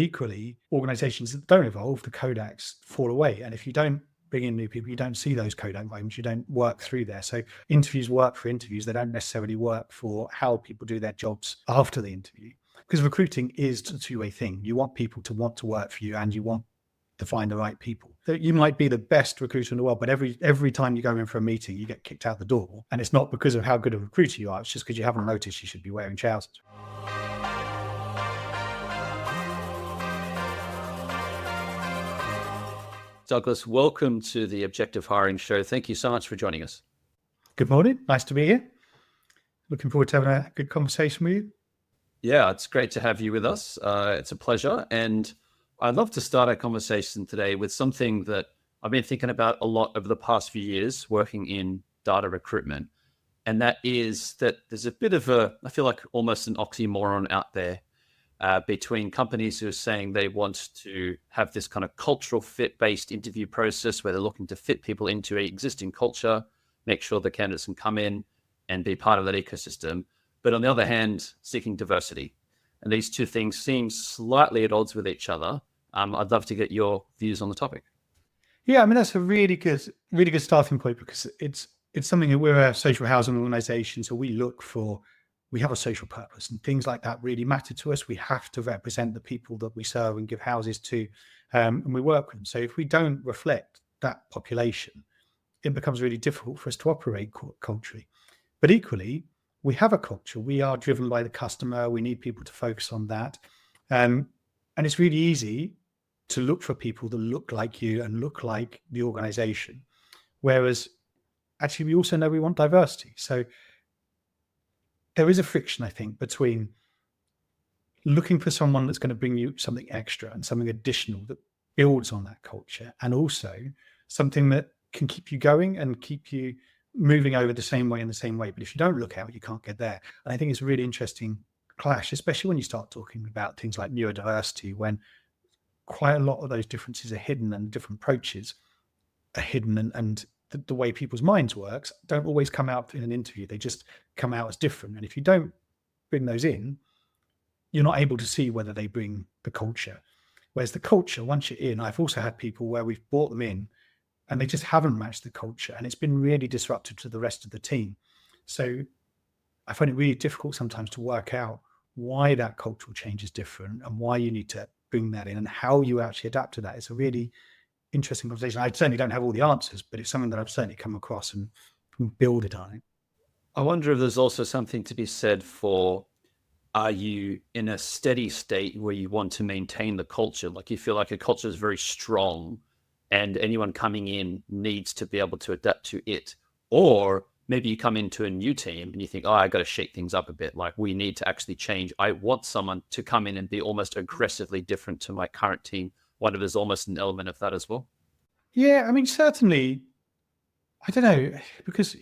Equally, organizations that don't evolve, the Kodaks fall away. And if you don't bring in new people, you don't see those Kodak moments, you don't work through there. So interviews work for interviews. They don't necessarily work for how people do their jobs after the interview. Because recruiting is a two-way thing. You want people to want to work for you, and you want to find the right people. So you might be the best recruiter in the world, but every time you go in for a meeting, you get kicked out the door. And it's not because of how good a recruiter you are. It's just because you haven't noticed you should be wearing trousers. Douglas, welcome to the Objective Hiring Show. Thank you so much for joining us. Good morning. Nice to be here. Looking forward to having a good conversation with you. Yeah, it's great to have you with us. It's a pleasure. And I'd love to start our conversation today with something that I've been thinking about a lot over the past few years working in data recruitment. And that is that there's a bit of I feel like almost an oxymoron out there between companies who are saying they want to have this kind of cultural fit-based interview process where they're looking to fit people into an existing culture, make sure the candidates can come in and be part of that ecosystem. But on the other hand, seeking diversity. And these two things seem slightly at odds with each other. I'd love to get your views on the topic. Yeah, I mean, that's a really good starting point, because it's something that we're a social housing organization. So we have a social purpose, and things like that really matter to us. We have to represent the people that we serve and give houses to, and we work with them. So if we don't reflect that population, it becomes really difficult for us to operate culturally. But equally, we have a culture. We are driven by the customer. We need people to focus on that. And it's really easy to look for people that look like you and look like the organization. Whereas actually, we also know we want diversity. So there is a friction, I think, between looking for someone that's going to bring you something extra and something additional that builds on that culture, and also something that can keep you going and keep you moving over the same way in the same way. But if you don't look out, you can't get there. And I think it's a really interesting clash, especially when you start talking about things like neurodiversity, when quite a lot of those differences are hidden and different approaches are hidden, and the way people's minds works don't always come out in an interview. They just come out as different. And if you don't bring those in, you're not able to see whether they bring the culture. Whereas the culture, once you're in, I've also had people where we've brought them in and they just haven't matched the culture, and it's been really disruptive to the rest of the team. So I find it really difficult sometimes to work out why that cultural change is different and why you need to bring that in and how you actually adapt to that. It's a really interesting conversation. I certainly don't have all the answers, but it's something that I've certainly come across and build it on. I wonder if there's also something to be said for, are you in a steady state where you want to maintain the culture? Like you feel like a culture is very strong and anyone coming in needs to be able to adapt to it. Or maybe you come into a new team and you think, oh, I got to shake things up a bit. Like we need to actually change. I want someone to come in and be almost aggressively different to my current team. Wonder if there's almost an element of that as well. Yeah, I mean, certainly, I don't know, because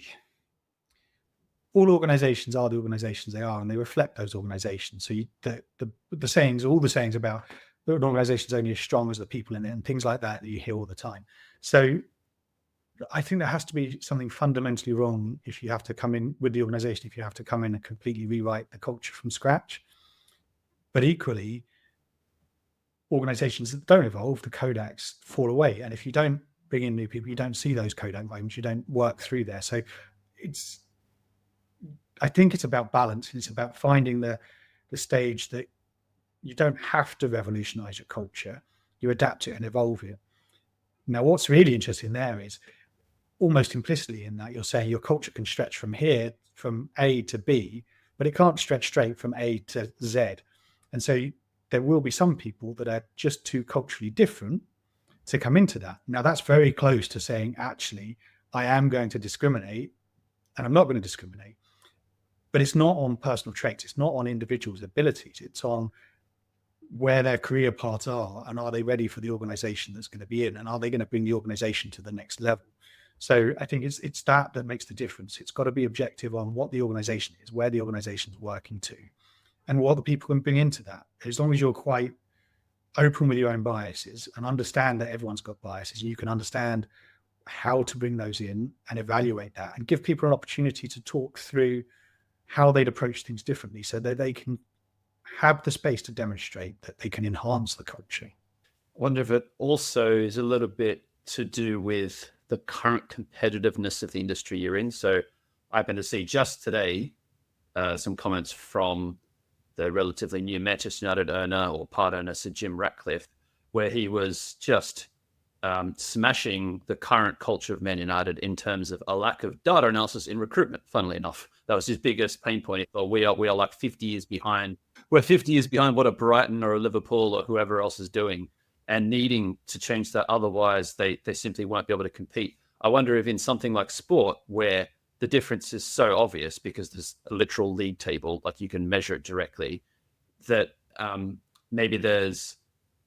all organizations are the organizations they are, and they reflect those organizations. So the sayings, all the sayings about an organization is only as strong as the people in it and things like that you hear all the time. So I think there has to be something fundamentally wrong if you have to come in with the organization, if you have to come in and completely rewrite the culture from scratch. But equally, organizations that don't evolve, the Kodaks fall away. And if you don't bring in new people, you don't see those Kodak moments, you don't work through there. So I think it's about balance. It's about finding the stage that you don't have to revolutionize your culture. You adapt it and evolve it. Now, what's really interesting there is almost implicitly in that you're saying your culture can stretch from here, from A to B, but it can't stretch straight from A to Z. And so there will be some people that are just too culturally different to come into that. Now, that's very close to saying, actually, I am going to discriminate and I'm not going to discriminate. But it's not on personal traits. It's not on individuals' abilities. It's on where their career paths are, and are they ready for the organization that's going to be in, and are they going to bring the organization to the next level? So I think it's that makes the difference. It's got to be objective on what the organization is, where the organization is working to, and what the people can bring into that. As long as you're quite open with your own biases and understand that everyone's got biases, you can understand how to bring those in and evaluate that and give people an opportunity to talk through how they'd approach things differently so that they can have the space to demonstrate that they can enhance the culture. I wonder if it also is a little bit to do with the current competitiveness of the industry you're in. So I happened to see just today some comments from the relatively new Manchester United owner or part owner, Sir Jim Ratcliffe, where he was just smashing the current culture of Man United in terms of a lack of data analysis in recruitment. Funnily enough, that was his biggest pain point. He thought we are like 50 years behind. We're 50 years behind what a Brighton or a Liverpool or whoever else is doing, and needing to change that. Otherwise, they simply won't be able to compete. I wonder if in something like sport, where the difference is so obvious because there's a literal league table, like you can measure it directly, that maybe there's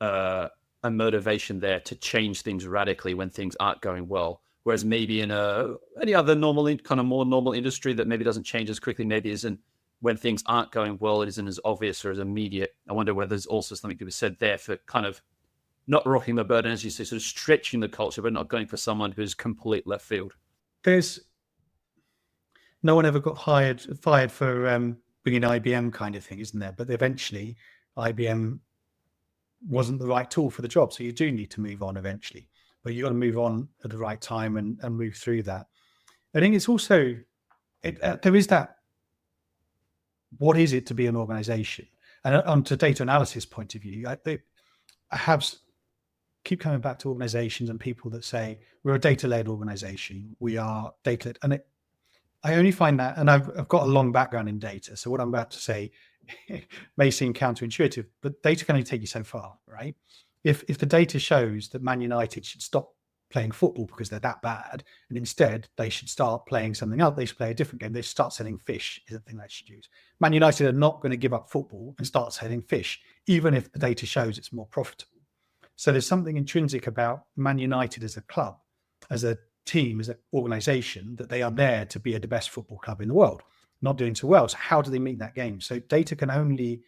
a motivation there to change things radically when things aren't going well. Whereas maybe in any other normal, kind of more normal industry that maybe doesn't change as quickly, maybe isn't, when things aren't going well, it isn't as obvious or as immediate. I wonder whether there's also something to be said there for kind of not rocking the boat, as you say, sort of stretching the culture, but not going for someone who's complete left field. There's no one ever got fired for bringing IBM kind of thing, isn't there? But eventually IBM wasn't the right tool for the job. So you do need to move on eventually, but you got to move on at the right time and move through that. I think it's also, there is that, what is it to be an organization? And on to data analysis point of view, I keep coming back to organizations and people that say we're a data-led organization, we are data-led. And I only find that, and I've got a long background in data, so what I'm about to say may seem counterintuitive, but data can only take you so far, right? If the data shows that Man United should stop playing football because they're that bad, and instead they should start playing something else, they should play a different game, they should start selling fish is the thing they should use. Man United are not going to give up football and start selling fish, even if the data shows it's more profitable. So there's something intrinsic about Man United as a club, as a team, as an organization, that they are there to be the best football club in the world, not doing so well. So how do they meet that game? So data can only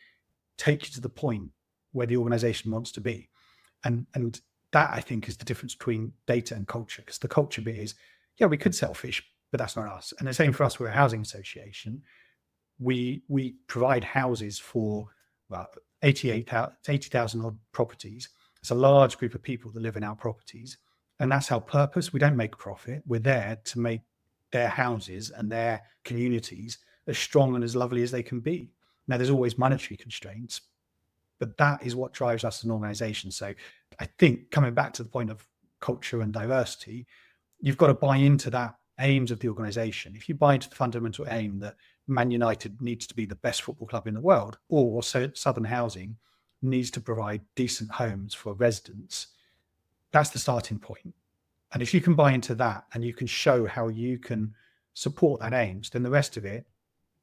take you to the point where the organization wants to be. And that, I think, is the difference between data and culture, because the culture bit is, yeah, we could sell fish, but that's not us. And the same for us, we're a housing association. We provide houses for 80,000 odd properties. It's a large group of people that live in our properties. And that's our purpose. We don't make profit. We're there to make their houses and their communities as strong and as lovely as they can be. Now, there's always monetary constraints, but that is what drives us as an organization. So I think, coming back to the point of culture and diversity, you've got to buy into that aims of the organization. If you buy into the fundamental aim that Man United needs to be the best football club in the world, or Southern Housing needs to provide decent homes for residents, that's the starting point. And if you can buy into that and you can show how you can support that aims, then the rest of it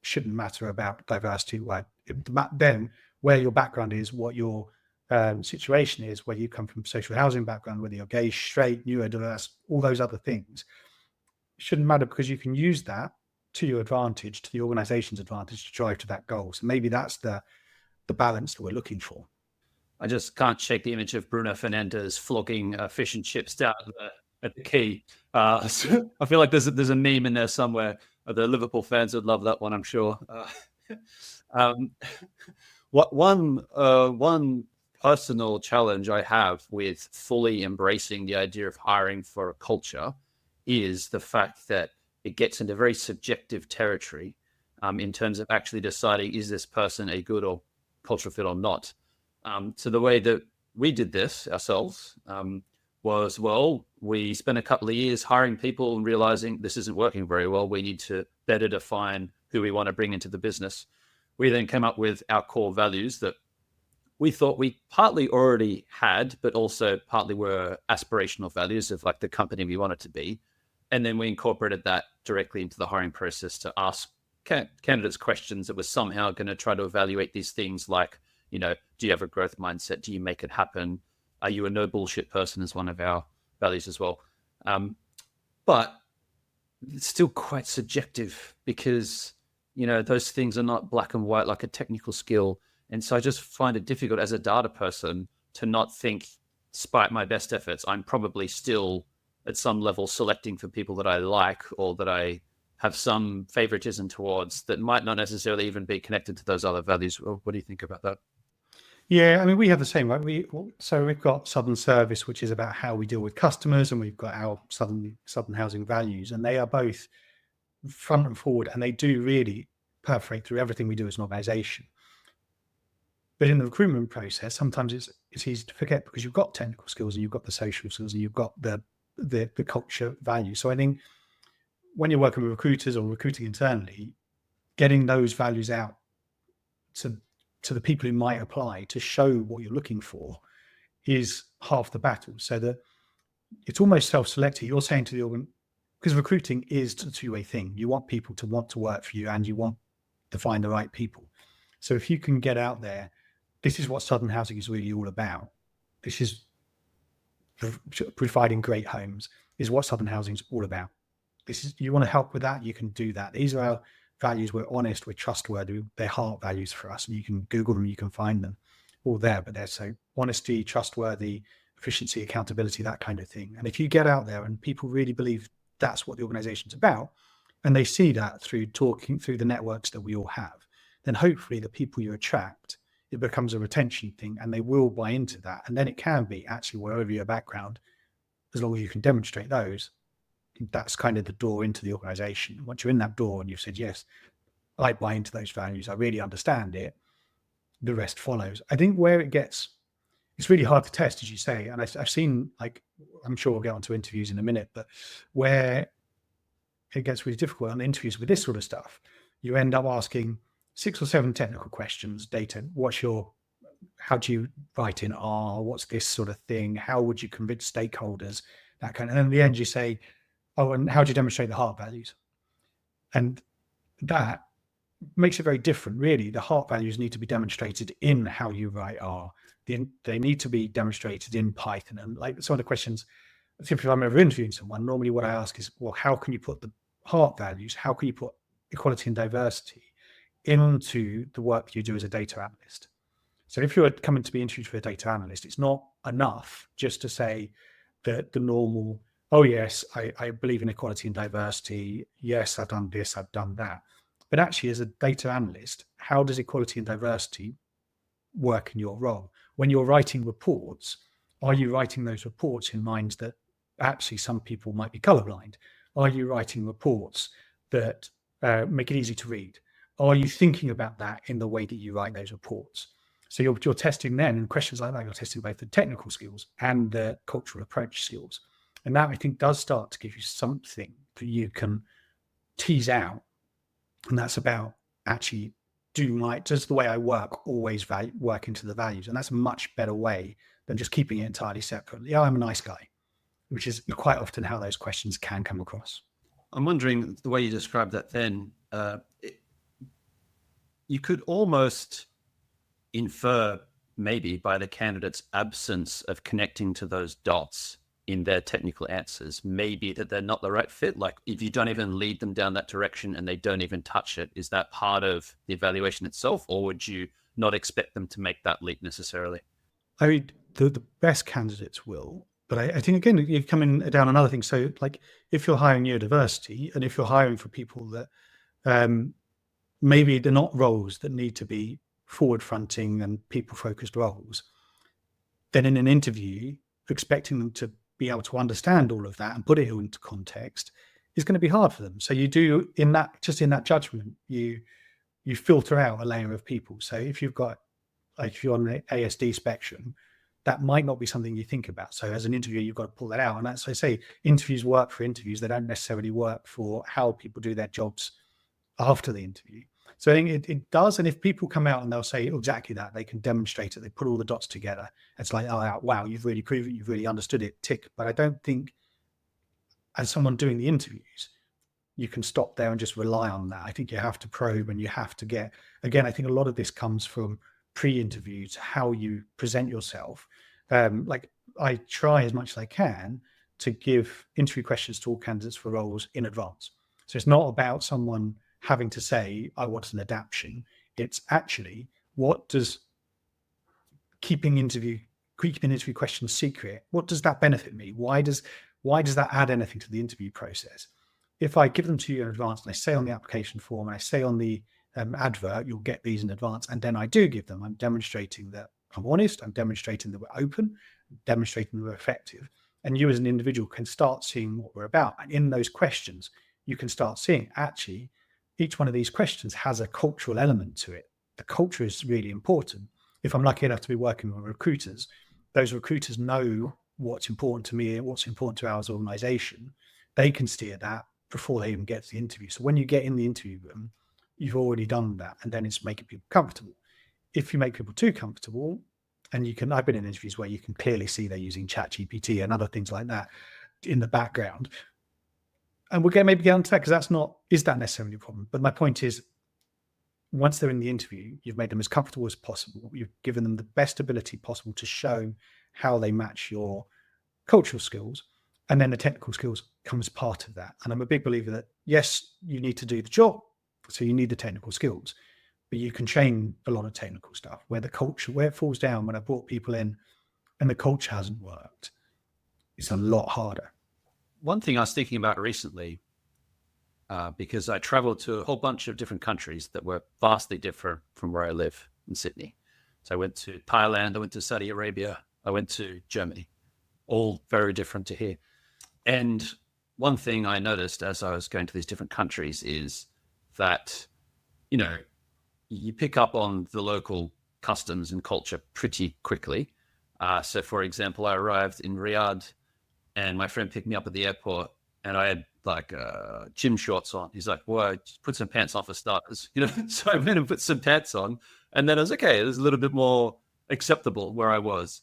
shouldn't matter about diversity. Then where your background is, what your situation is, whether you come from social housing background, whether you're gay, straight, neurodiverse, all those other things, shouldn't matter, because you can use that to your advantage, to the organization's advantage, to drive to that goal. So maybe that's the balance that we're looking for. I just can't shake the image of Bruno Fernandes flogging fish and chips down at the quay. So I feel like there's a meme in there somewhere. The Liverpool fans would love that one, I'm sure. One personal challenge I have with fully embracing the idea of hiring for a culture is the fact that it gets into very subjective territory in terms of actually deciding, is this person a good or cultural fit or not. So the way that we did this ourselves was, well, we spent a couple of years hiring people and realizing this isn't working very well. We need to better define who we want to bring into the business. We then came up with our core values that we thought we partly already had, but also partly were aspirational values of like the company we wanted to be. And then we incorporated that directly into the hiring process to ask candidates questions that were somehow going to try to evaluate these things like, you know, do you have a growth mindset? Do you make it happen? Are you a no bullshit person is one of our values as well. But it's still quite subjective because, you know, those things are not black and white like a technical skill. And so I just find it difficult as a data person to not think, despite my best efforts, I'm probably still at some level selecting for people that I like or that I have some favoritism towards that might not necessarily even be connected to those other values. What do you think about that? Yeah, I mean, we have the same, right? So we've got Southern Service, which is about how we deal with customers, and we've got our Southern Housing values, and they are both front and forward, and they do really perforate through everything we do as an organization. But in the recruitment process, sometimes it's easy to forget because you've got technical skills and you've got the social skills and you've got the culture value. So I think when you're working with recruiters or recruiting internally, getting those values out to the people who might apply to show what you're looking for is half the battle. So that it's almost self-selecting. You're saying to the organ, because recruiting is a two-way thing. You want people to want to work for you and you want to find the right people. So if you can get out there, this is what Southern Housing is really all about. This is providing great homes is what Southern Housing is all about. This is, you want to help with that, you can do that. These are our values. We're honest, we're trustworthy. They're heart values for us, and you can Google them, you can find them all there. But they're so honesty, trustworthy, efficiency, accountability, that kind of thing. And if you get out there and people really believe that's what the organization's about, and they see that through talking through the networks that we all have, then hopefully the people you attract, it becomes a retention thing and they will buy into that. And then it can be actually wherever your background, as long as you can demonstrate those, that's kind of the door into the organization. Once you're in that door and you've said, yes, I buy into those values, I really understand it, the rest follows. I think where it gets, it's really hard to test, as you say. And I've seen, like, I'm sure we'll get onto interviews in a minute, but where it gets really difficult on interviews with this sort of stuff, you end up asking 6 or 7 technical questions. Data, how do you write in R? What's this sort of thing? How would you convince stakeholders? That kind of, and in the end you say, oh, and how do you demonstrate the heart values? And that makes it very different, really. The heart values need to be demonstrated in how you write R. They need to be demonstrated in Python. And like some of the questions, if I'm ever interviewing someone, normally what I ask is, well, how can you put the heart values, how can you put equality and diversity into the work you do as a data analyst? So if you're coming to be interviewed for a data analyst, it's not enough just to say that the normal, oh yes, I believe in equality and diversity. Yes, I've done this, I've done that. But actually, as a data analyst, how does equality and diversity work in your role? When you're writing reports, are you writing those reports in minds that actually some people might be colorblind? Are you writing reports that make it easy to read? Are you thinking about that in the way that you write those reports? So you're testing then, and questions like that, you're testing both the technical skills and the cultural approach skills. And that, I think, does start to give you something that you can tease out. And that's about actually, does the way I work always work into the values? And that's a much better way than just keeping it entirely separate. Yeah, I'm a nice guy, which is quite often how those questions can come across. I'm wondering, the way you described that then, you could almost infer maybe by the candidate's absence of connecting to those dots in their technical answers, maybe that they're not the right fit. Like if you don't even lead them down that direction and they don't even touch it, is that part of the evaluation itself, or would you not expect them to make that leap necessarily? I mean, the best candidates will, but I think, again, you're coming down another thing. So like if you're hiring neurodiversity and if you're hiring for people that maybe they're not roles that need to be forward fronting and people focused roles, then in an interview, expecting them to be able to understand all of that and put it into context is going to be hard for them. So you do, in that judgment, you filter out a layer of people. So if you've got, like, if you're on the ASD spectrum, that might not be something you think about. So as an interviewer, you've got to pull that out. And that's, I say, interviews work for interviews. They don't necessarily work for how people do their jobs after the interview. So I think it does. And if people come out and they'll say exactly that, they can demonstrate it, they put all the dots together. It's like, oh, wow, you've really proved it, you've really understood it, tick. But I don't think, as someone doing the interviews, you can stop there and just rely on that. I think you have to probe and you have to get, again, I think a lot of this comes from pre-interview to how you present yourself. Like I try as much as I can to give interview questions to all candidates for roles in advance. So it's not about someone having to say, I want an adaptation. It's actually, what does keeping interview questions secret, what does that benefit me? Why does that add anything to the interview process? if I give them to you in advance and I say on the application form and I say on the advert, you'll get these in advance, and then I do give them, I'm demonstrating that I'm honest, I'm demonstrating that we're open, demonstrating that we're effective. And you as an individual can start seeing what we're about. And in those questions, you can start seeing actually each one of these questions has a cultural element to it. The culture is really important. If I'm lucky enough to be working with recruiters, those recruiters know what's important to me and what's important to our organization. They can steer that before they even get to the interview. So when you get in the interview room, you've already done that, and then it's making people comfortable. If you make people too comfortable, and I've been in interviews where you can clearly see they're using ChatGPT and other things like that in the background. And we'll maybe get onto that, because is that necessarily a problem? But my point is, once they're in the interview, you've made them as comfortable as possible. You've given them the best ability possible to show how they match your cultural skills. And then the technical skills come as part of that. And I'm a big believer that, yes, you need to do the job. So you need the technical skills, but you can train a lot of technical stuff where it falls down when I brought people in and the culture hasn't worked. It's a lot harder. One thing I was thinking about recently, because I traveled to a whole bunch of different countries that were vastly different from where I live in Sydney. So I went to Thailand, I went to Saudi Arabia, I went to Germany, all very different to here. And one thing I noticed as I was going to these different countries is that, you pick up on the local customs and culture pretty quickly. So for example, I arrived in Riyadh and my friend picked me up at the airport and I had like gym shorts on. He's like, well, just put some pants on for starters, So I went and put some pants on, and then I was okay. It was a little bit more acceptable where I was.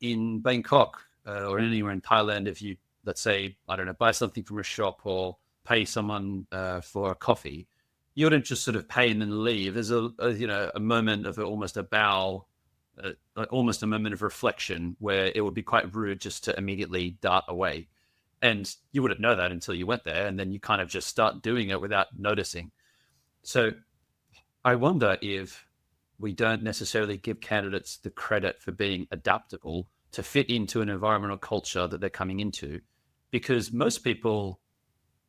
In Bangkok or anywhere in Thailand, if you, let's say, I don't know, buy something from a shop or pay someone for a coffee, you wouldn't just sort of pay and then leave. There's a moment of almost a bow, almost a moment of reflection where it would be quite rude just to immediately dart away. And you wouldn't know that until you went there, and then you kind of just start doing it without noticing. So I wonder if we don't necessarily give candidates the credit for being adaptable to fit into an environmental culture that they're coming into, because most people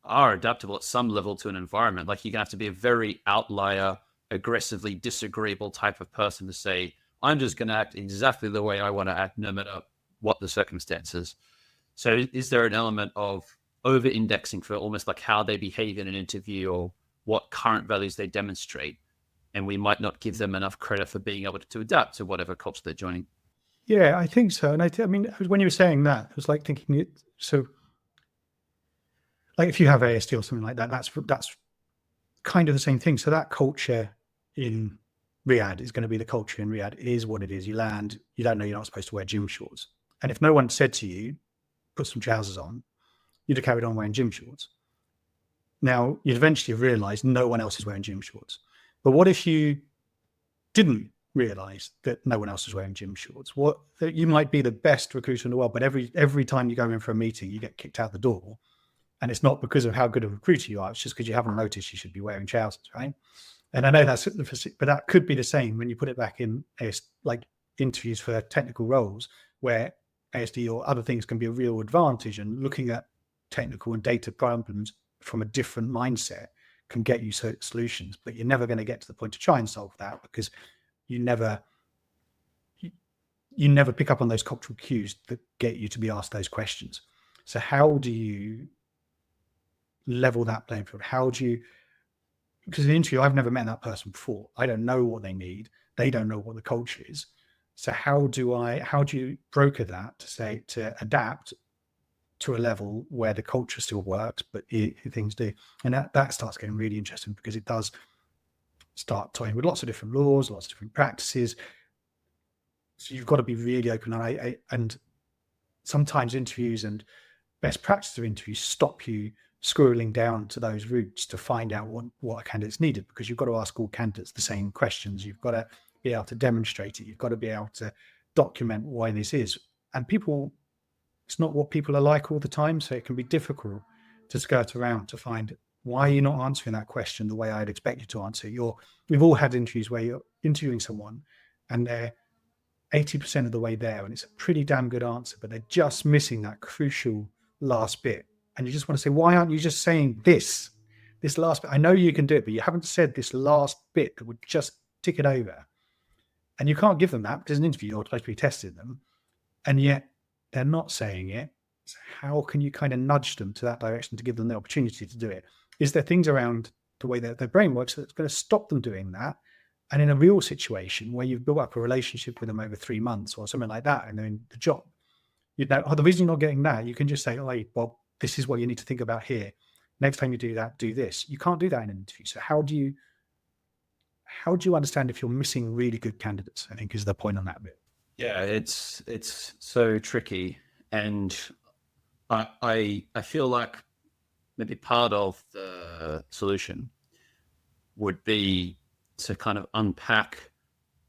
are adaptable at some level to an environment. Like, you're gonna have to be a very outlier, aggressively disagreeable type of person to say, I'm just going to act exactly the way I want to act, no matter what the circumstances. So is there an element of over-indexing for almost like how they behave in an interview or what current values they demonstrate, and we might not give them enough credit for being able to adapt to whatever culture they're joining? Yeah, I think so. And I mean, when you were saying that, I was like thinking so like if you have ASD or something like that, that's kind of the same thing. So that culture in Riyadh is going to be the culture in Riyadh. It is what it is. You land, you don't know you're not supposed to wear gym shorts. And if no one said to you, put some trousers on, you'd have carried on wearing gym shorts. Now, you'd eventually have realized no one else is wearing gym shorts. But what if you didn't realize that no one else is wearing gym shorts? You might be the best recruiter in the world, but every time you go in for a meeting, you get kicked out the door. And it's not because of how good a recruiter you are. It's just because you haven't noticed you should be wearing trousers, right? And I know but that could be the same when you put it back in like interviews for technical roles, where ASD or other things can be a real advantage, and looking at technical and data problems from a different mindset can get you certain solutions. But you're never going to get to the point to try and solve that, because you never pick up on those cultural cues that get you to be asked those questions. So how do you level that playing field? Because in an interview, I've never met that person before. I don't know what they need. They don't know what the culture is. So how do you broker that to adapt to a level where the culture still works, but things do? And that starts getting really interesting, because it does start toying with lots of different laws, lots of different practices. So you've got to be really open. And sometimes interviews and best practice of interviews stop you squirreling down to those roots to find out what a candidate's needed, because you've got to ask all candidates the same questions. You've got to be able to demonstrate it. You've got to be able to document why this is. And it's not what people are like all the time. So it can be difficult to skirt around to find why you're not answering that question the way I'd expect you to answer. We've all had interviews where you're interviewing someone and they're 80% of the way there, and it's a pretty damn good answer, but they're just missing that crucial last bit. and you just want to say, why aren't you just saying this last bit? I know you can do it, but you haven't said this last bit that would just tick it over. And you can't give them that because in an interview, you're supposed to be testing them. And yet they're not saying it. So how can you kind of nudge them to that direction to give them the opportunity to do it? Is there things around the way that their brain works that's going to stop them doing that? And in a real situation where you've built up a relationship with them over 3 months or something like that, and they're in the job, you know, the reason you're not getting that, you can just say, oh, hey, Bob, this is what you need to think about here. Next time you do that, do this. You can't do that in an interview. So how do you understand if you're missing really good candidates, I think is the point on that bit. Yeah, it's so tricky. And I feel like maybe part of the solution would be to kind of unpack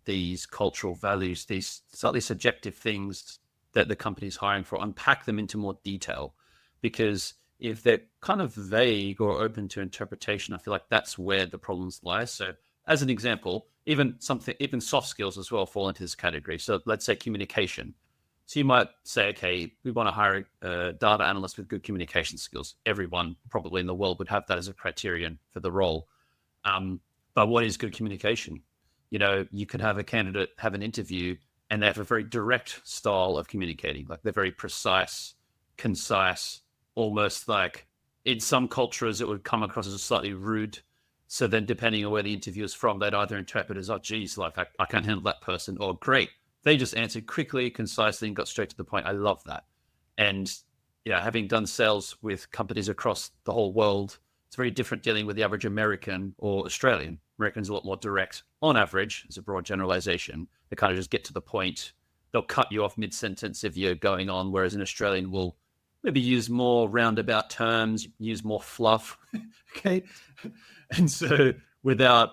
these cultural values, these slightly subjective things that the company's hiring for, unpack them into more detail. Because if they're kind of vague or open to interpretation, I feel like that's where the problems lie. So as an example, even soft skills as well fall into this category. So let's say communication. So you might say, okay, we want to hire a data analyst with good communication skills. Everyone probably in the world would have that as a criterion for the role. But what is good communication? You know, you could have a candidate have an interview and they have a very direct style of communicating. Like they're very precise, concise, almost like in some cultures, it would come across as slightly rude. So then depending on where the interview is from, they'd either interpret as, oh, geez, like I can't handle that person, or great, they just answered quickly, concisely, and got straight to the point. I love that. And yeah, having done sales with companies across the whole world, it's very different dealing with the average American or Australian. Americans are a lot more direct on average, as a broad generalization. They kind of just get to the point. They'll cut you off mid-sentence if you're going on, whereas an Australian will maybe use more roundabout terms, use more fluff. Okay. And so without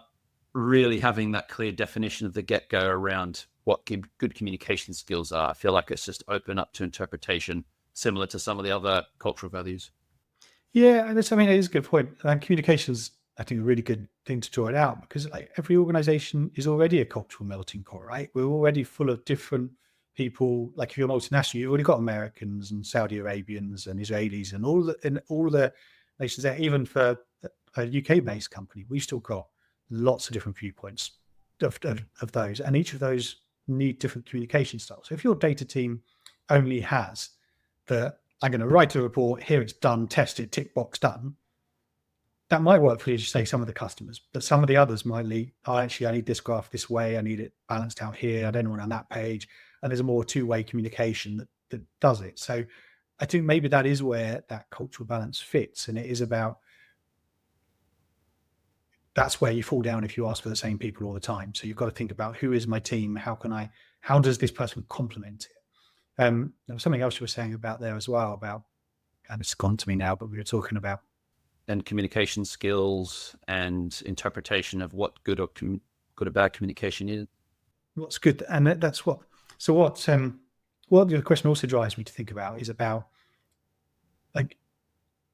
really having that clear definition of the get-go around what good communication skills are, I feel like it's just open up to interpretation, similar to some of the other cultural values. Yeah, and it is a good point. And communication's, I think, a really good thing to draw it out, because like every organization is already a cultural melting pot, right? We're already full of different people. Like if you're multinational, you've already got Americans and Saudi Arabians and Israelis and all the nations there. Even for a UK-based company, we've still got lots of different viewpoints of those, and each of those need different communication styles. So if your data team only has I'm going to write a report, here it's done, tested, tick box done, that might work for you, say, some of the customers, but some of the others might lead, I need this graph this way, I need it balanced out here, I don't want it on that page, and there's a more two-way communication that does it. So I think maybe that is where that cultural balance fits, and it is about, that's where you fall down if you ask for the same people all the time. So you've got to think about, who is my team, how does this person complement it? There was something else you were saying about there as well, and it's gone to me now, but we were talking about, and communication skills and interpretation of what good or bad communication is. What's good, and that's what. So what the question also drives me to think about is about, like,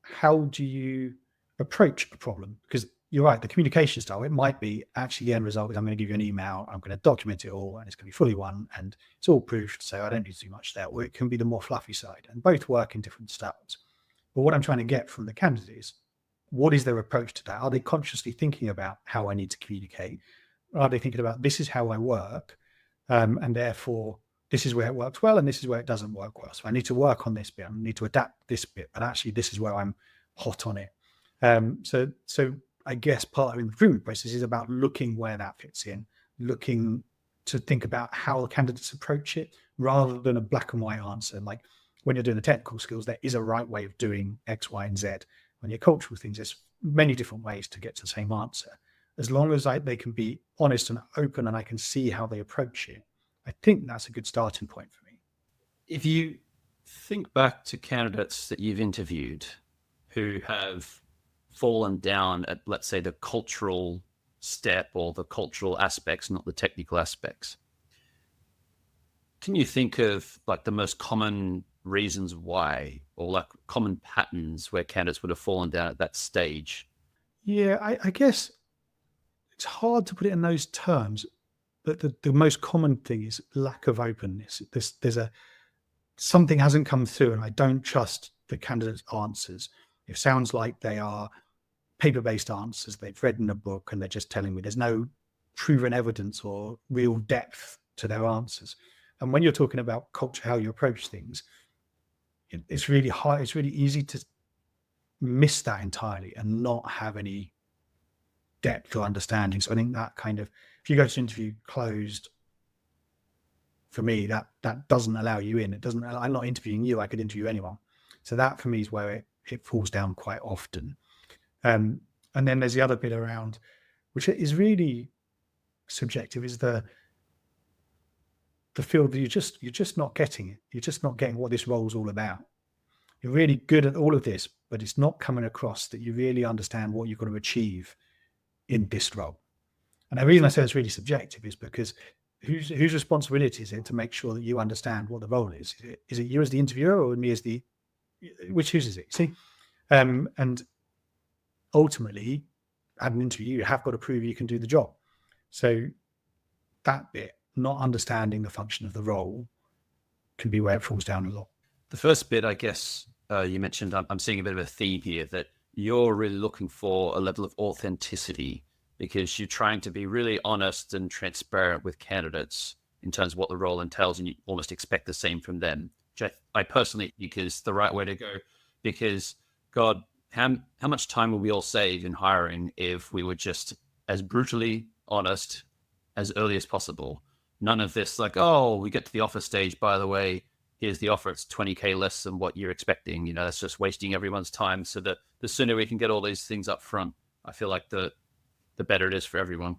how do you approach a problem? Because you're right, the communication style, it might be actually the end result is I'm going to give you an email, I'm going to document it all, and it's going to be fully won, and it's all proofed, so I don't need to do much there. Or it can be the more fluffy side, and both work in different styles. But what I'm trying to get from the candidate is, what is their approach to that? Are they consciously thinking about how I need to communicate? Are they thinking about, this is how I work, and therefore this is where it works well, and this is where it doesn't work well. So I need to work on this bit, I need to adapt this bit, but actually this is where I'm hot on it. So I guess part of the recruitment process is about looking where that fits in, looking to think about how the candidates approach it, rather than a black and white answer. Like when you're doing the technical skills, there is a right way of doing X, Y, and Z. When you're cultural things, there's many different ways to get to the same answer. As long as they can be honest and open, and I can see how they approach it, I think that's a good starting point for me. If you think back to candidates that you've interviewed who have fallen down at, let's say, the cultural step or the cultural aspects, not the technical aspects, can you think of like the most common reasons why, or like common patterns where candidates would have fallen down at that stage? Yeah, I guess it's hard to put it in those terms, but the most common thing is lack of openness. Something hasn't come through, and I don't trust the candidate's answers, it sounds like they are paper-based answers they've read in a book and they're just telling me. There's no proven evidence or real depth to their answers. And when you're talking about culture, how you approach things, it's really hard. It's really easy to miss that entirely and not have any depth or understanding. So I think that kind of, if you go to interview closed, for me, that doesn't allow you in. It doesn't. I'm not interviewing you. I could interview anyone. So that for me is where it falls down quite often. And then there's the other bit around, which is really subjective, is the feel that you're just not getting it. You're just not getting what this role is all about. You're really good at all of this, but it's not coming across that you really understand what you've got to achieve in this role. And the reason I say it's really subjective is because whose responsibility is it to make sure that you understand what the role is? Is it you as the interviewer or me as whose is it? See? And ultimately, at an interview, you have got to prove you can do the job. So that bit, not understanding the function of the role, can be where it falls down a lot. The first bit, I guess, you mentioned, I'm seeing a bit of a theme here, that you're really looking for a level of authenticity because you're trying to be really honest and transparent with candidates in terms of what the role entails, and you almost expect the same from them, which I personally think is the right way to go. Because, God, how much time will we all save in hiring if we were just as brutally honest as early as possible? None of this like, oh, we get to the offer stage, by the way, here's the offer, it's 20K less than what you're expecting. That's just wasting everyone's time. So that the sooner we can get all these things up front, I feel like the better it is for everyone.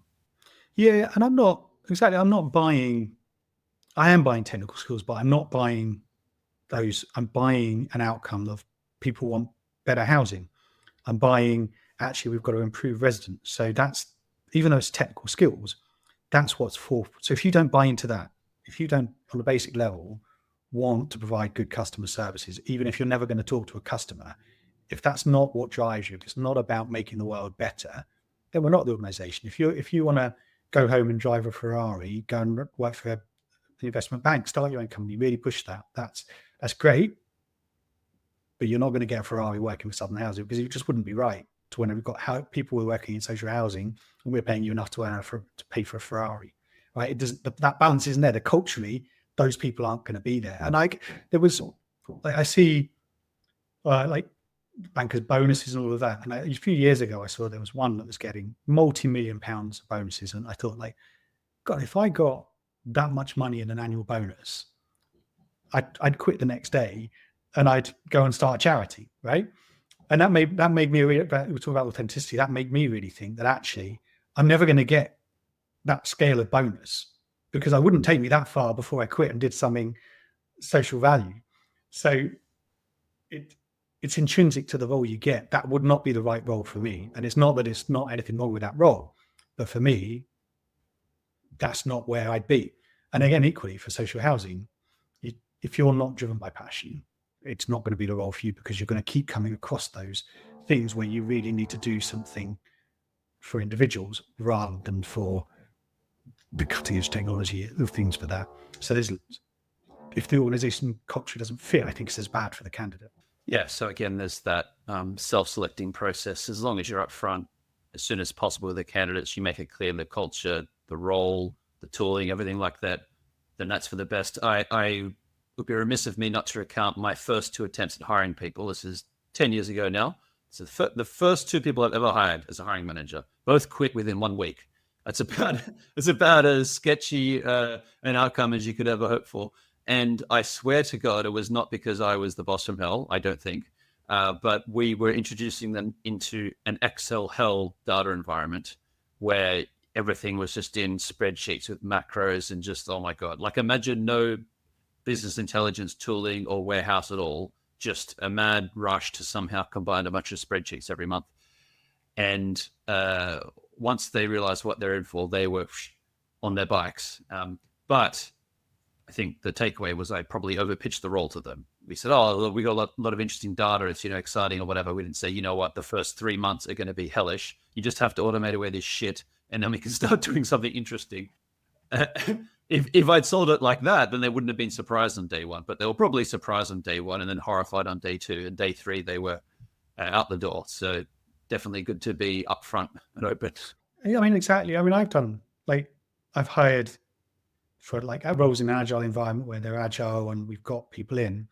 Yeah, and I'm buying, I am buying technical skills, but I'm not buying those. I'm buying an outcome of people want better housing. I'm buying, actually, we've got to improve residents. So that's, even though it's technical skills, that's what's for. So if you don't buy into that, if you don't, on a basic level, want to provide good customer services, even if you're never going to talk to a customer, if that's not what drives you, if it's not about making the world better, then we're not the organization. If you want to go home and drive a Ferrari, go and work for an investment bank, start your own company, really push that. That's great, but you're not going to get a Ferrari working for Southern Housing, because it just wouldn't be right to when we've got people who are working in social housing and we're paying you enough to pay for a Ferrari, right? It doesn't. That balance isn't there. Culturally, those people aren't going to be there. And I see like bankers' bonuses and all of that. And a few years ago, I saw there was one that was getting multi-million pounds of bonuses, and I thought, like, God, if I got that much money in an annual bonus, I'd quit the next day and I'd go and start a charity, right? And that made me we're talking about authenticity. That made me really think that actually I'm never going to get that scale of bonus, because I wouldn't take me that far before I quit and did something social value. So it's intrinsic to the role you get. That would not be the right role for me. And it's not that it's not anything wrong with that role, but for me, that's not where I'd be. And again, equally for social housing, if you're not driven by passion, it's not going to be the role for you, because you're going to keep coming across those things where you really need to do something for individuals rather than for the cutting edge technology of things for that. So if the organization culture doesn't fit, I think it's as bad for the candidate. Yeah. So again, there's that self-selecting process. As long as you're upfront as soon as possible with the candidates, you make it clear the culture, the role, the tooling, everything like that, then that's for the best. I would be remiss of me not to recount my first 2 attempts at hiring people. This is 10 years ago now. So the first 2 people I've ever hired as a hiring manager, both quit within 1 week. It's about as sketchy an outcome as you could ever hope for. And I swear to God, it was not because I was the boss from hell, I don't think. But we were introducing them into an Excel hell data environment where everything was just in spreadsheets with macros and just, oh my God, like imagine no business intelligence tooling or warehouse at all, just a mad rush to somehow combine a bunch of spreadsheets every month. And once they realized what they're in for, they were on their bikes. But I think the takeaway was I probably overpitched the role to them. We said, oh, we got a lot of interesting data. It's, exciting or whatever. We didn't say, you know what, the first 3 months are going to be hellish. You just have to automate away this shit, and then we can start doing something interesting. if I'd sold it like that, then they wouldn't have been surprised on day one, but they were probably surprised on day one and then horrified on day two. And day three, they were out the door. So definitely good to be upfront and open. Yeah, I mean, exactly. I mean, I've hired for like roles in an agile environment where they're agile and we've got people in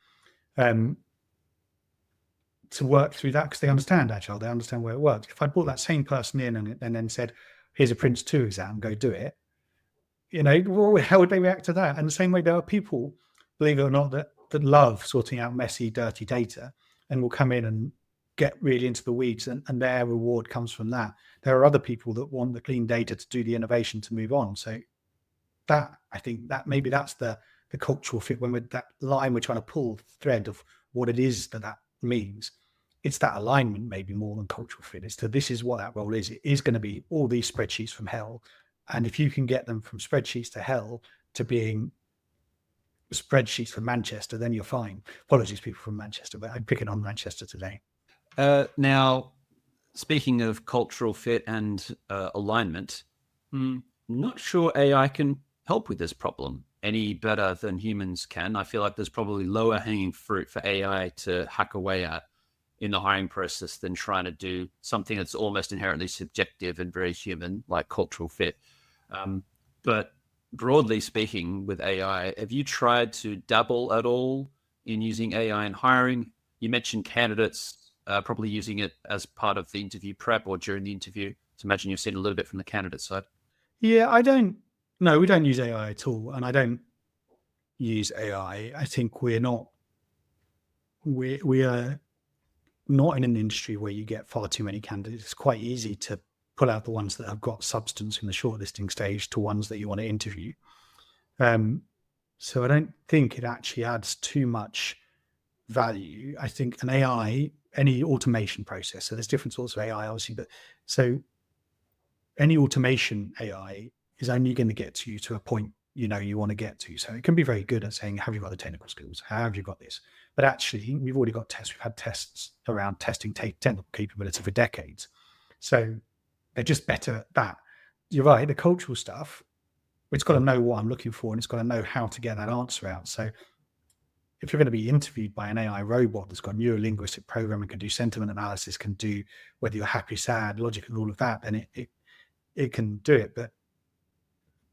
to work through that because they understand agile, they understand where it works. If I brought that same person in and then said, here's a Prince 2 exam, go do it, how would they react to that? And the same way there are people, believe it or not, that love sorting out messy, dirty data and will come in and get really into the weeds and their reward comes from that. There are other people that want the clean data to do the innovation to move on. So that, I think that maybe that's the cultural fit when with that line we're trying to pull the thread of what it is that means. It's that alignment maybe more than cultural fit. It's this is what that role is. It is going to be all these spreadsheets from hell. And if you can get them from spreadsheets to hell to being spreadsheets from Manchester, then you're fine. Apologies, people from Manchester, but I'm picking on Manchester today. Now, speaking of cultural fit and alignment, not sure AI can help with this problem any better than humans can. I feel like there's probably lower hanging fruit for AI to hack away at in the hiring process than trying to do something that's almost inherently subjective and very human, like cultural fit. But broadly speaking, with AI, have you tried to dabble at all in using AI in hiring? You mentioned candidates probably using it as part of the interview prep or during the interview. So imagine you've seen a little bit from the candidate side. Yeah, we don't use AI at all. And I don't use AI. I think we are not in an industry where you get far too many candidates. It's quite easy to pull out the ones that have got substance in the shortlisting stage to ones that you want to interview. So I don't think it actually adds too much value. I think an AI, any automation process, so there's different sorts of AI obviously, but so any automation AI is only going to get you to a point you want to get to. So it can be very good at saying, have you got the technical skills? Have you got this? But actually, we've already got tests. We've had tests around testing technical capability for decades. So they're just better at that. You're right. The cultural stuff, it's got to know what I'm looking for and it's got to know how to get that answer out. So if you're going to be interviewed by an AI robot that's got neuro-linguistic programming, can do sentiment analysis, can do whether you're happy, sad, logic, and all of that, then it can do it. But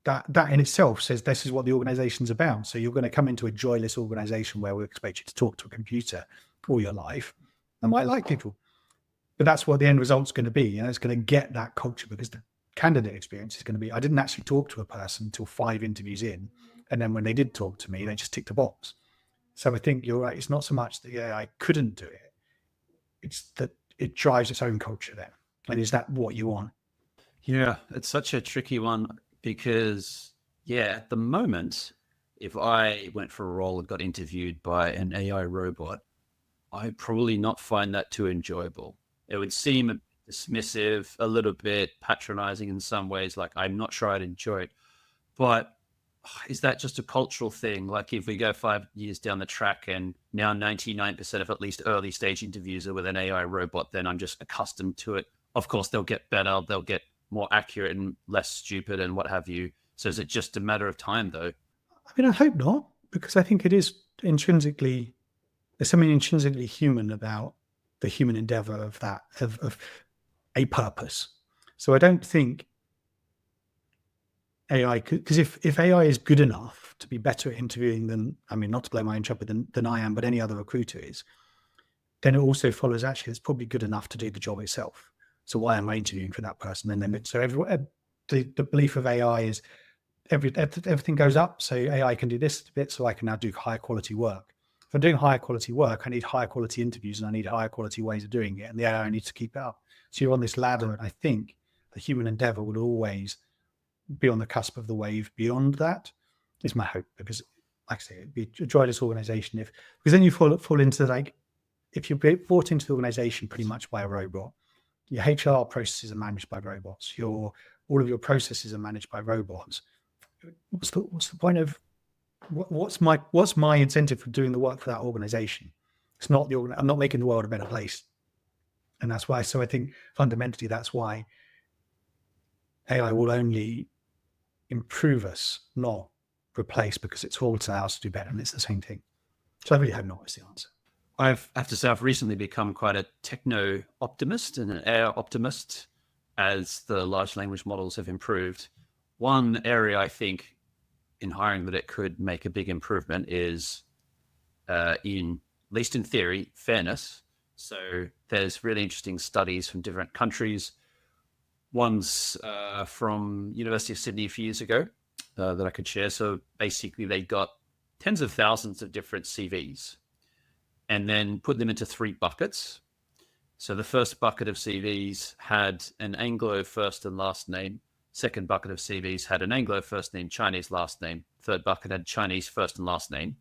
that in itself says this is what the organization's about. So you're going to come into a joyless organization where we expect you to talk to a computer all your life. I might like people, but that's what the end result's going to be. It's going to get that culture because the candidate experience is going to be, I didn't actually talk to a person until 5 interviews in. And then when they did talk to me, they just ticked a box. So I think you're right. It's not so much that AI couldn't do it. It's that it drives its own culture there. And is that what you want? Yeah, it's such a tricky one. Because, at the moment, if I went for a role and got interviewed by an AI robot, I'd probably not find that too enjoyable. It would seem dismissive, a little bit patronizing in some ways, like I'm not sure I'd enjoy it. But is that just a cultural thing? Like if we go 5 years down the track and now 99% of at least early stage interviews are with an AI robot, then I'm just accustomed to it. Of course, they'll get better. They'll get more accurate and less stupid and what have you. So is it just a matter of time though? I mean, I hope not, because I think it is there's something intrinsically human about the human endeavor of that, of a purpose. So I don't think AI could, because if AI is good enough to be better at interviewing than, I mean, not to blow my own trumpet than I am, but any other recruiter is, then it also follows actually it's probably good enough to do the job itself. So why am I interviewing for that person? And then the belief of AI is everything goes up. So AI can do this bit, so I can now do higher quality work. If I'm doing higher quality work, I need higher quality interviews and I need higher quality ways of doing it. And the AI needs to keep it up. So you're on this ladder, and I think the human endeavor will always be on the cusp of the wave beyond that, is my hope. Because, like I say, it'd be a joyless organization because then you fall into like, if you're brought into the organization pretty much by a robot, your HR processes are managed by robots. All of your processes are managed by robots. What's the point of what's my incentive for doing the work for that organization? It's not I'm not making the world a better place, and that's why. So I think fundamentally that's why AI will only improve us, not replace because it's all to us to do better, and it's the same thing. So I really hope not is the answer. I have to say I've recently become quite a techno optimist and an AI optimist as the large language models have improved. One area I think in hiring that it could make a big improvement is in, at least in theory, fairness. So there's really interesting studies from different countries. One's from University of Sydney a few years ago that I could share. So basically they got tens of thousands of different CVs and then put them into 3 buckets. So the first bucket of CVs had an Anglo first and last name. Second bucket of CVs had an Anglo first name, Chinese last name. Third bucket had Chinese first and last name.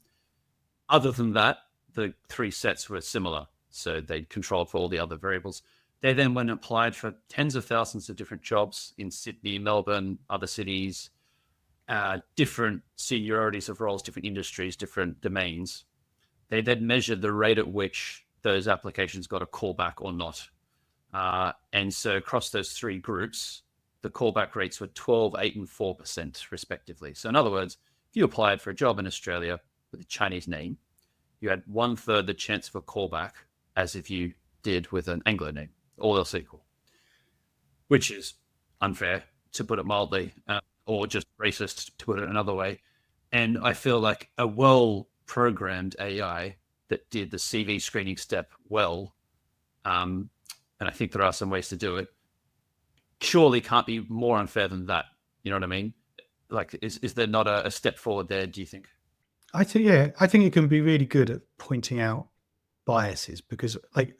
Other than that, the 3 sets were similar. So they controlled for all the other variables. They then went and applied for tens of thousands of different jobs in Sydney, Melbourne, other cities, different seniorities of roles, different industries, different domains. They then measured the rate at which those applications got a callback or not. And so across those 3 groups, the callback rates were 12, 8, and 4% respectively. So in other words, if you applied for a job in Australia with a Chinese name, you had 1/3 the chance of a callback as if you did with an Anglo name, all else equal, which is unfair, to put it mildly, or just racist, to put it another way. And I feel like a well-programmed AI that did the CV screening step well, and I think there are some ways to do it, surely can't be more unfair than that. You know what I mean? Like, is there not a step forward there, do you think? I think it can be really good at pointing out biases because, like,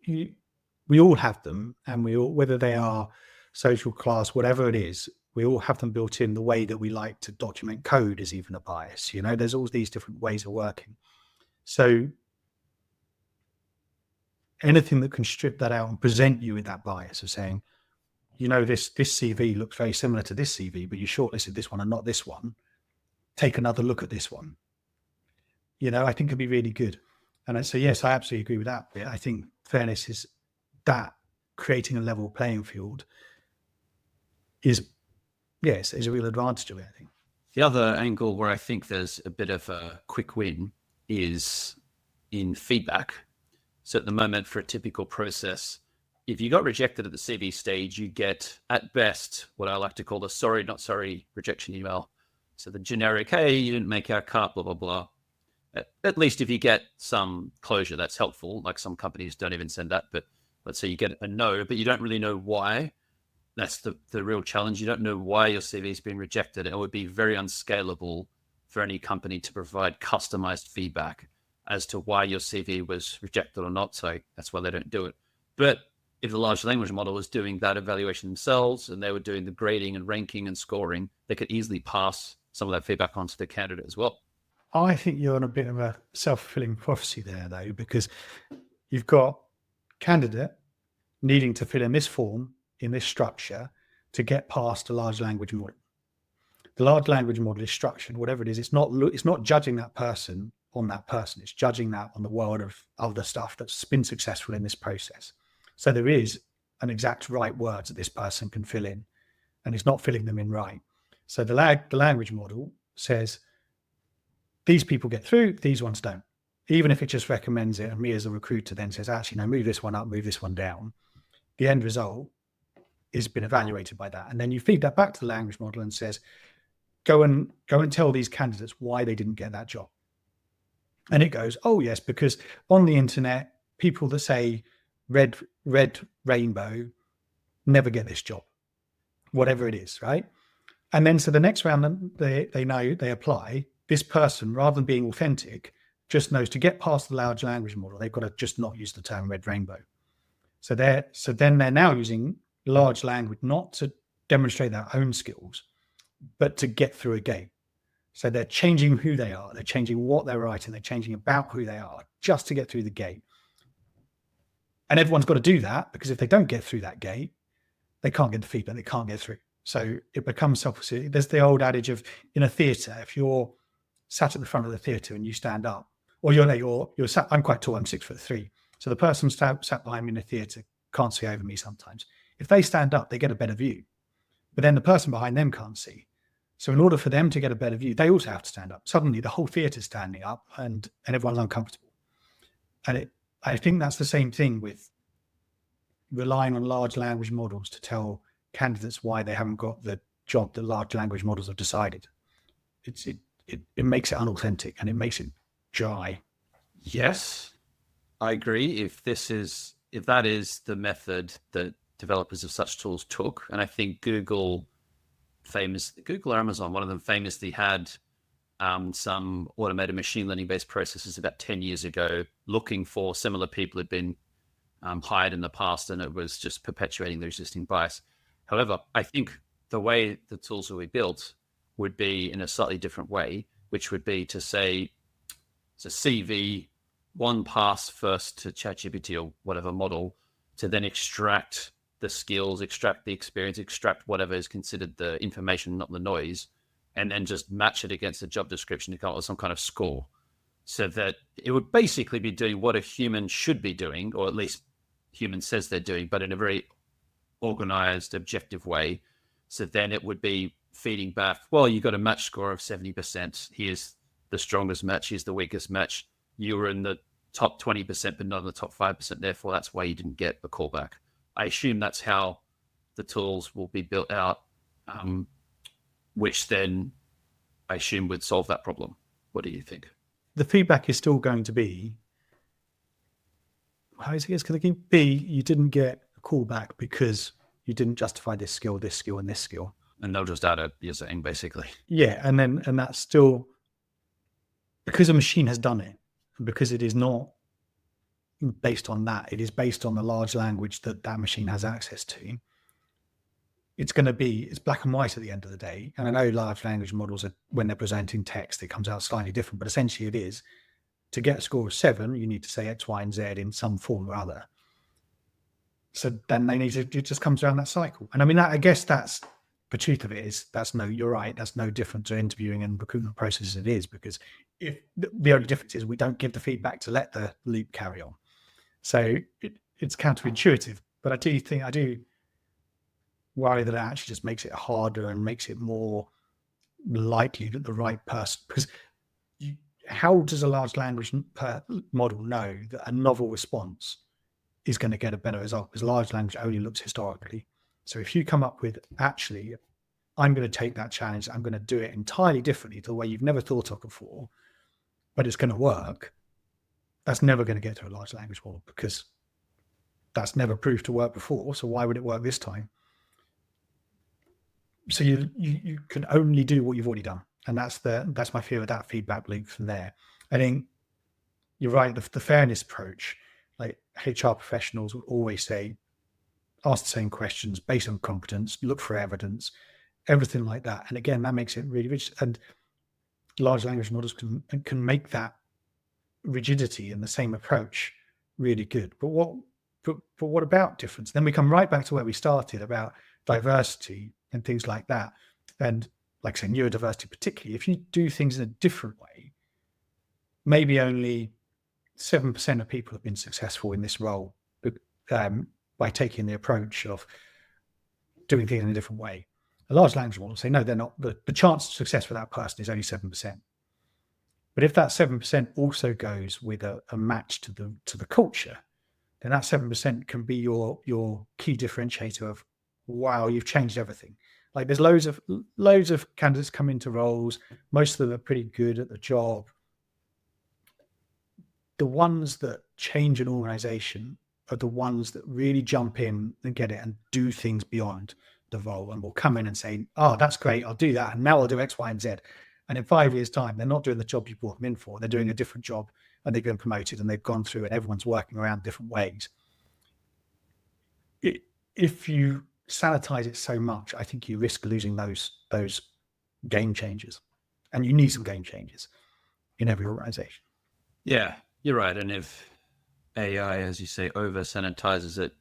we all have them, and we all, whether they are social class, whatever it is, we all have them built in. The way that we like to document code is even a bias. There's all these different ways of working. So anything that can strip that out and present you with that bias of saying, this CV looks very similar to this CV, but you shortlisted this one and not this one. Take another look at this one. I think could be really good. And so, yes, I absolutely agree with that bit. I think fairness is that creating a level playing field is a real advantage of it, I think. The other angle where I think there's a bit of a quick win is in feedback. So at the moment, for a typical process, if you got rejected at the CV stage, you get, at best, what I like to call the sorry, not sorry rejection email. So the generic, hey, you didn't make our cut, blah, blah, blah. At least if you get some closure, that's helpful. Like, some companies don't even send that, but let's say you get a no, but you don't really know why. That's the real challenge. You don't know why your CV has been rejected. It would be very unscalable for any company to provide customized feedback as to why your CV was rejected or not. So that's why they don't do it. But if the large language model was doing that evaluation themselves and they were doing the grading and ranking and scoring, they could easily pass some of that feedback on to the candidate as well. I think you're on a bit of a self-fulfilling prophecy there, though, because you've got candidate needing to fill in this form in this structure to get past a large language model. The large language model is structured, whatever it is. It's not judging that person on that person. It's judging that on the world of other stuff that's been successful in this process. So there is an exact right words that this person can fill in, and it's not filling them in right. So the language model says, these people get through, these ones don't. Even if it just recommends it, and me as a recruiter then says, actually, no, move this one up, move this one down. The end result has been evaluated by that. And then you feed that back to the language model and says, go and tell these candidates why they didn't get that job. And it goes, oh yes, because on the internet, people that say red rainbow never get this job, whatever it is, right? And then so the next round, they know, they apply. This person, rather than being authentic, just knows to get past the large language model, they've got to just not use the term red rainbow. So then they're now using large language not to demonstrate their own skills, but to get through a gate. So they're changing who they are, they're changing what they're writing, they're changing about who they are just to get through the gate. And everyone's got to do that, because if they don't get through that gate, they can't get the feedback, they can't get through. So it becomes self-fulfilling. There's the old adage of, in a theatre, if you're sat at the front of the theatre and you stand up, or you're sat, I'm quite tall, I'm 6'3". So the person sat behind me in the theatre can't see over me sometimes. If they stand up, they get a better view, but then the person behind them can't see. So in order for them to get a better view, they also have to stand up. Suddenly the whole theatre is standing up and everyone's uncomfortable. And I think that's the same thing with relying on large language models to tell candidates why they haven't got the job that large language models have decided. It makes it unauthentic and it makes it dry. Yes, I agree. If that is the method that developers of such tools took, and I think Google or Amazon, one of them famously had some automated machine learning based processes about 10 years ago, looking for similar people who'd been hired in the past, and it was just perpetuating the existing bias. However, I think the way the tools will be built would be in a slightly different way, which would be to say it's a CV, one pass first to ChatGPT or whatever model, to then extract the skills, extract the experience, extract whatever is considered the information, not the noise, and then just match it against the job description to come up with some kind of score. So that it would basically be doing what a human should be doing, or at least human says they're doing, but in a very organized, objective way. So then it would be feeding back, well, you got a match score of 70%. Here's the strongest match, here's the weakest match. You were in the top 20%, but not in the top 5%. Therefore, that's why you didn't get a callback. I assume that's how the tools will be built out, which then I assume would solve that problem. What do you think? The feedback is still going to be, how is it going to be? You didn't get a callback because you didn't justify this skill, and this skill. And they'll just add it, you're saying, basically. Yeah, and that's still because a machine has done it, because it is not based on that. It is based on the large language that machine has access to. It's black and white at the end of the day. And I know large language models when they're presenting text, it comes out slightly different, but essentially it is, to get a score of 7, you need to say X, Y, and Z in some form or other. So then it just comes around that cycle. And I mean, I guess that's the truth of it is you're right. That's no different to interviewing and recruitment processes it is, because if the only difference is we don't give the feedback to let the loop carry on. So it's counterintuitive, but I do worry that it actually just makes it harder and makes it more likely that the right person, because how does a large language model know that a novel response is going to get a better result? Because large language only looks historically. So if you come up with, actually, I'm going to take that challenge, I'm going to do it entirely differently to the way you've never thought of before, but it's going to work, that's never going to get to a large language model, because that's never proved to work before. So why would it work this time? So you can only do what you've already done. And that's my fear of that feedback loop from there. I think you're right, the fairness approach, like HR professionals will always say, ask the same questions based on competence, look for evidence, everything like that. And again, that makes it really rich. And large language models can make that rigidity and the same approach really good. But what about difference? Then we come right back to where we started about diversity and things like that. And like I say, neurodiversity particularly, if you do things in a different way, maybe only 7% of people have been successful in this role by taking the approach of doing things in a different way. A large language model will say, no, they're not. The chance of success for that person is only 7%. But if that 7% also goes with a match to the culture, then that 7% can be your key differentiator of, wow, you've changed everything. Like there's loads of candidates come into roles. Most of them are pretty good at the job. The ones that change an organization are the ones that really jump in and get it and do things beyond the role, and will come in and say, oh, that's great, I'll do that, and now I'll do X, Y, and Z. And in 5 years' time, they're not doing the job you brought them in for. They're doing a different job, and they've been promoted, and they've gone through, and everyone's working around different ways. If you sanitize it so much, I think you risk losing those game changers, and you need some game changers in every organization. Yeah, you're right. And if AI, as you say, over sanitizes it,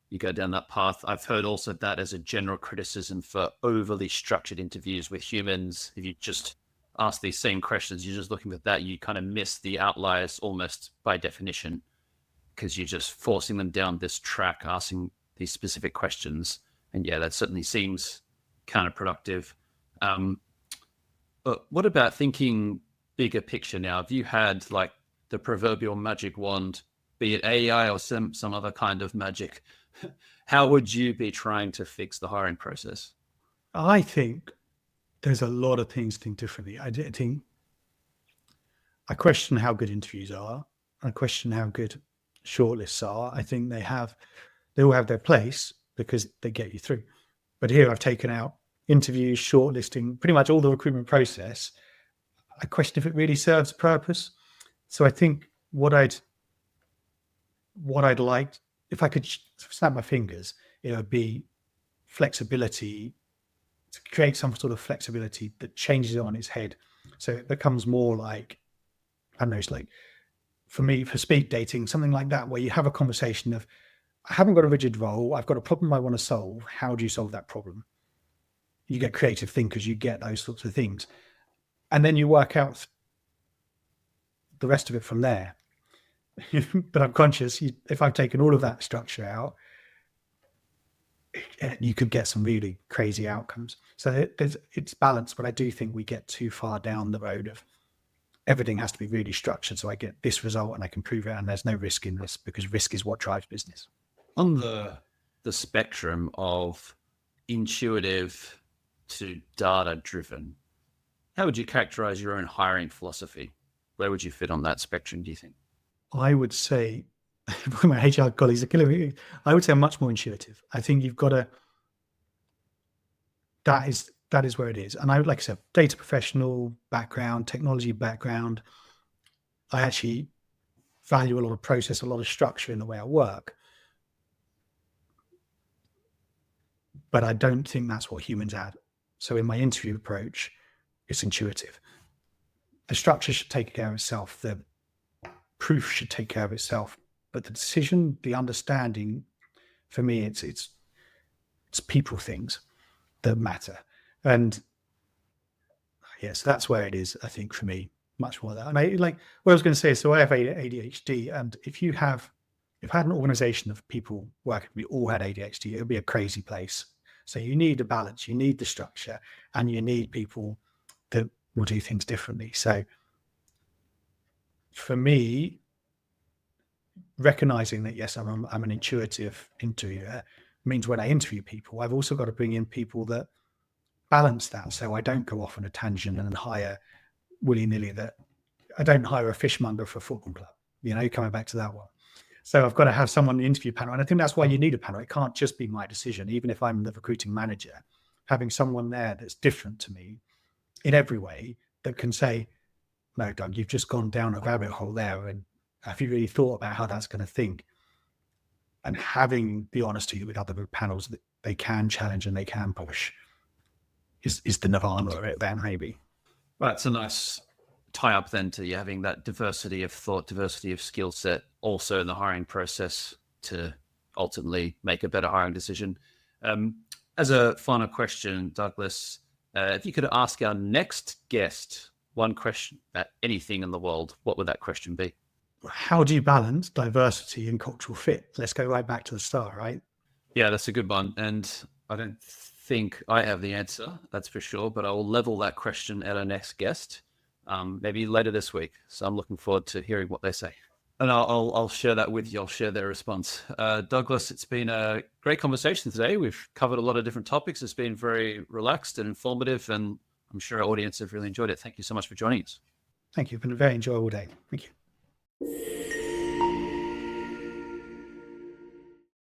you go down that path. I've heard also that as a general criticism for overly structured interviews with humans. If you just ask these same questions, you're just looking at that, you kind of miss the outliers almost by definition, because you're just forcing them down this track, asking these specific questions. And yeah, that certainly seems counterproductive. But what about thinking bigger picture now? Have you had like the proverbial magic wand, be it AI or some other kind of magic? How would you be trying to fix the hiring process? I think there's a lot of things to think differently. I question how good interviews are. I question how good shortlists are. I think they all have their place because they get you through. But here I've taken out interviews, shortlisting, pretty much all the recruitment process. I question if it really serves a purpose. So I think what I'd like, if I could snap my fingers, it would be flexibility, to create some sort of flexibility that changes it on its head. So it becomes more like, I don't know, it's like, for me, for speed dating, something like that, where you have a conversation of, I haven't got a rigid role, I've got a problem I want to solve. How do you solve that problem? You get creative thinkers, you get those sorts of things. And then you work out the rest of it from there. But I'm conscious, if I've taken all of that structure out, you could get some really crazy outcomes. So it's balanced, but I do think we get too far down the road of everything has to be really structured. So I get this result and I can prove it, and there's no risk in this, because risk is what drives business. On the spectrum of intuitive to data driven, how would you characterize your own hiring philosophy? Where would you fit on that spectrum, do you think? I would say, my HR colleagues are killing me. I would say I'm much more intuitive. I think you've got to, that is where it is. And I would, like I said, data professional background, technology background. I actually value a lot of process, a lot of structure in the way I work. But I don't think that's what humans add. So in my interview approach, it's intuitive. The structure should take care of itself. The proof should take care of itself. But the decision, the understanding, for me, it's people things that matter. And yes, that's where it is, I think, for me, much more that. And like what I was going to say, so I have ADHD, and if I had an organization of people working, we all had ADHD, it would be a crazy place. So you need a balance, you need the structure, and you need people that will do things differently. So for me, recognizing that, yes, I'm an intuitive interviewer, means when I interview people, I've also got to bring in people that balance that. So I don't go off on a tangent and hire willy-nilly, that I don't hire a fishmonger for a football club, coming back to that one. So I've got to have someone on the interview panel. And I think that's why you need a panel. It can't just be my decision. Even if I'm the recruiting manager, having someone there that's different to me in every way, that can say, no, Doug, you've just gone down a rabbit hole there. And have you really thought about how that's going to think? And having the honesty with other panels that they can challenge and they can push is the nirvana of it then, maybe. Well, it's a nice tie up then to you having that diversity of thought, diversity of skill set also in the hiring process to ultimately make a better hiring decision. As a final question, Douglas, if you could ask our next guest one question about anything in the world, what would that question be? How do you balance diversity and cultural fit? Let's go right back to the start, right? Yeah, that's a good one. And I don't think I have the answer, that's for sure, but I will level that question at our next guest, maybe later this week. So I'm looking forward to hearing what they say. And I'll share that with you. I'll share their response. Douglas, it's been a great conversation today. We've covered a lot of different topics. It's been very relaxed and informative, and I'm sure our audience have really enjoyed it. Thank you so much for joining us. Thank you. It's been a very enjoyable day. Thank you.